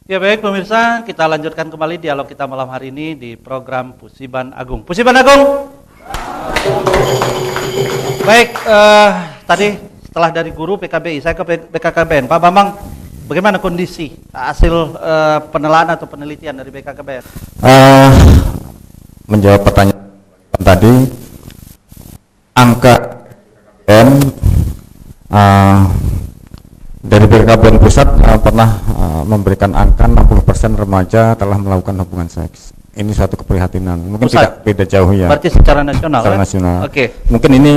Ya baik pemirsa, kita lanjutkan kembali dialog kita malam hari ini di program Pusiban Agung. Pusiban Agung. Baik, tadi setelah dari guru PKBI, saya ke BKKBN. Pak Bambang, bagaimana kondisi hasil penelaahan atau penelitian dari BKKBN? Menjawab pertanyaan tadi, angka BKKBN dari BKKBN Pusat pernah memberikan angka 60% remaja telah melakukan hubungan seks. Ini suatu keprihatinan. Mungkin pusat, tidak beda jauh ya. Berarti secara nasional. Secara nasional. Oke. Mungkin ini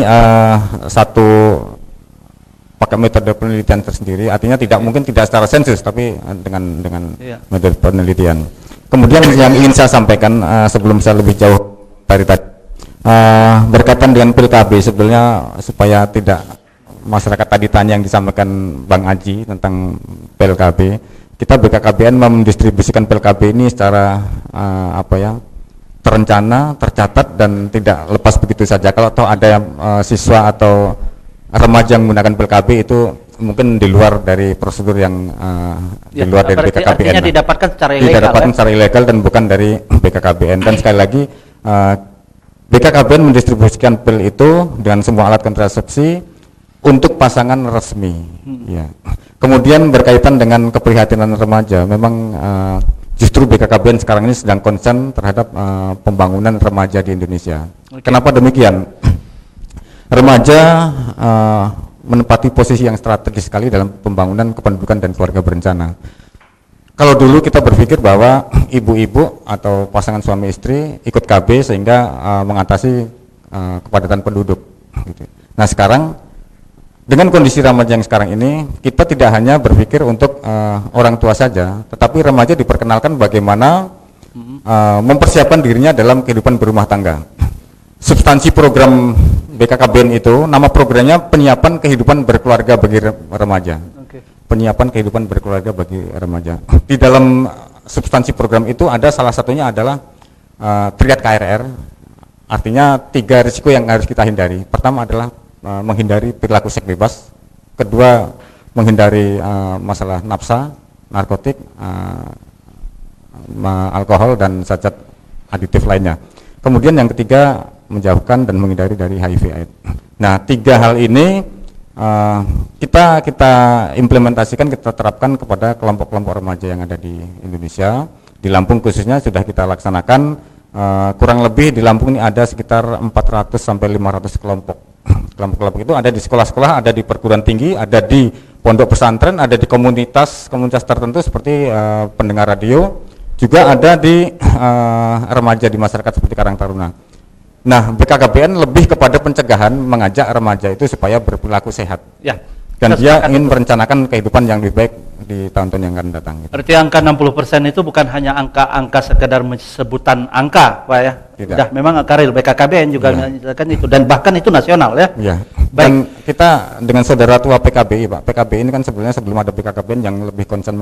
satu pakai metode penelitian tersendiri. Artinya mungkin tidak secara sensus, tapi dengan metode penelitian. Kemudian yang ingin saya sampaikan sebelum saya lebih jauh dari tadi, berkaitan dengan PILKB, sebetulnya supaya tidak masyarakat tadi tanya yang disampaikan Bang Aji tentang PLKB, kita BKKBN mendistribusikan PLKB ini secara terencana, tercatat, dan tidak lepas begitu saja. Kalau ada siswa atau remaja yang menggunakan PLKB itu mungkin di luar dari prosedur yang di luar dari BKKBN. Artinya didapatkan secara ilegal. Didapatkan secara ilegal dan bukan dari BKKBN. Dan sekali lagi BKKBN mendistribusikan pil itu dengan semua alat kontrasepsi untuk pasangan resmi. Ya. Kemudian berkaitan dengan keprihatinan remaja, memang justru BKKBN sekarang ini sedang concern terhadap pembangunan remaja di Indonesia. Okay. Kenapa demikian? Remaja menempati posisi yang strategis sekali dalam pembangunan kependudukan dan keluarga berencana. Kalau dulu kita berpikir bahwa ibu-ibu atau pasangan suami istri ikut KB sehingga mengatasi kepadatan penduduk. Gitu. Nah sekarang dengan kondisi remaja yang sekarang ini, kita tidak hanya berpikir untuk orang tua saja, tetapi remaja diperkenalkan bagaimana mempersiapkan dirinya dalam kehidupan berumah tangga. Substansi program BKKBN itu, nama programnya penyiapan kehidupan berkeluarga bagi remaja. Okay. Penyiapan kehidupan berkeluarga bagi remaja. Di dalam substansi program itu ada salah satunya adalah triad KRR, artinya 3 risiko yang harus kita hindari. Pertama adalah menghindari perilaku seks bebas, kedua menghindari masalah nafsa, narkotik, alkohol dan zat aditif lainnya. Kemudian yang ketiga menjauhkan dan menghindari dari HIV/AIDS. Nah 3 hal ini kita implementasikan, kita terapkan kepada kelompok-kelompok remaja yang ada di Indonesia. Di Lampung khususnya sudah kita laksanakan, kurang lebih di Lampung ini ada sekitar 400 sampai 500 kelompok. Kelompok-kelompok itu ada di sekolah-sekolah, ada di perguruan tinggi, ada di pondok pesantren, ada di komunitas tertentu seperti pendengar radio, juga ada di remaja di masyarakat seperti Karang Taruna. Nah, BKKBN lebih kepada pencegahan, mengajak remaja itu supaya berperilaku sehat. Ya. Dan dia ingin merencanakan kehidupan yang lebih baik di tahun-tahun yang akan datang. Gitu. Berarti angka 60% itu bukan hanya angka sekedar sebutan angka, Pak ya. Tidak. Sudah memang angka real BKKBN juga menyatakan itu, dan bahkan itu nasional ya. Iya. Dan kita dengan saudara tua PKBI, Pak. PKBI ini kan sebenarnya sebelum ada BKKBN yang lebih concern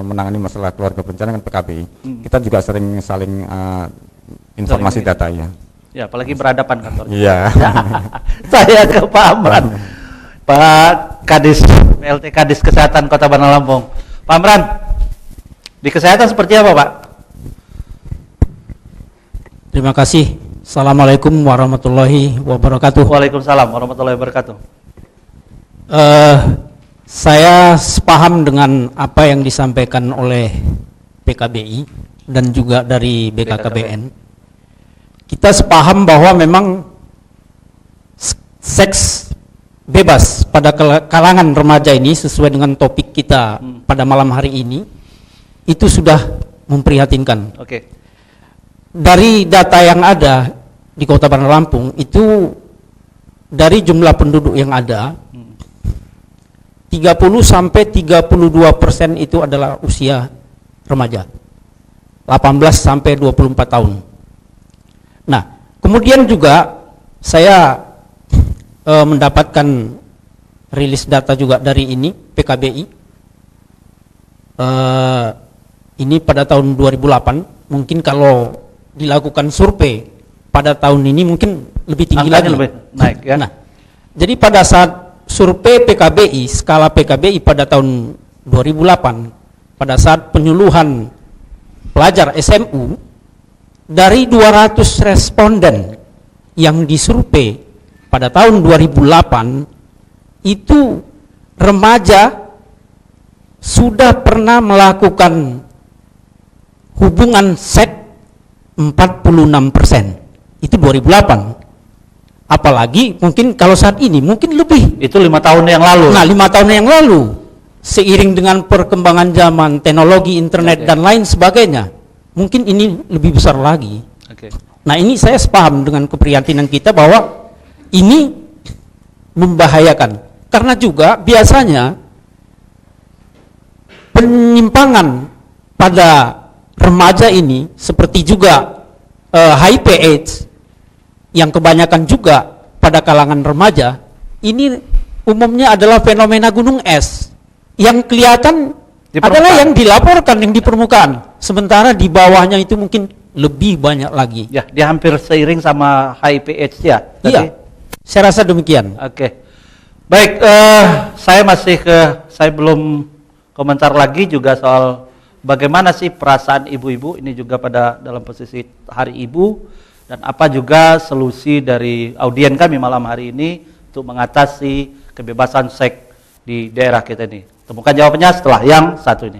menangani masalah keluarga berencana kan PKBI. Kita juga sering saling informasi data ya. Ya, apalagi berhadapan kantornya. Iya. Saya ke Pak Amran. Pak Kadis, PLT Kadis Kesehatan Kota Bandar Lampung. Pak Amran, di kesehatan seperti apa Pak? Terima kasih. Assalamualaikum warahmatullahi wabarakatuh. Waalaikumsalam warahmatullahi wabarakatuh. Saya sepaham dengan apa yang disampaikan oleh PKBI dan juga dari BKKBN. Kita sepaham bahwa memang seks bebas pada kalangan remaja ini sesuai dengan topik kita pada malam hari ini itu sudah memprihatinkan. Oke. Dari data yang ada di Kota Bandar Lampung itu dari jumlah penduduk yang ada 30 sampai 32% itu adalah usia remaja. 18 sampai 24 tahun. Nah, kemudian juga saya mendapatkan rilis data juga dari ini PKBI. Ini pada tahun 2008, mungkin kalau dilakukan survei pada tahun ini mungkin lebih tinggi lagi. Lebih naik ya. Nah, jadi pada saat survei PKBI, skala PKBI pada tahun 2008 pada saat penyuluhan pelajar SMU, dari 200 responden yang disurvei pada tahun 2008, itu remaja sudah pernah melakukan hubungan seks 46%. Itu 2008. Apalagi mungkin kalau saat ini mungkin lebih. Itu 5 tahun yang lalu. Nah, 5 tahun yang lalu, seiring dengan perkembangan zaman, teknologi internet dan lain sebagainya, mungkin ini lebih besar lagi. Oke. Nah, ini saya sepaham dengan keprihatinan kita bahwa ini membahayakan. Karena juga biasanya penyimpangan pada remaja ini seperti juga HIV/AIDS yang kebanyakan juga pada kalangan remaja, ini umumnya adalah fenomena gunung es yang kelihatan adalah yang dilaporkan, yang di permukaan, sementara di bawahnya itu mungkin lebih banyak lagi. Ya, dia hampir seiring sama HIV/AIDS ya. Iya, saya rasa demikian. Oke. Baik, saya belum komentar lagi juga soal bagaimana sih perasaan ibu-ibu ini juga pada dalam posisi Hari Ibu, dan apa juga solusi dari audien kami malam hari ini untuk mengatasi kebebasan seks di daerah kita ini. Temukan jawabannya setelah yang satu ini.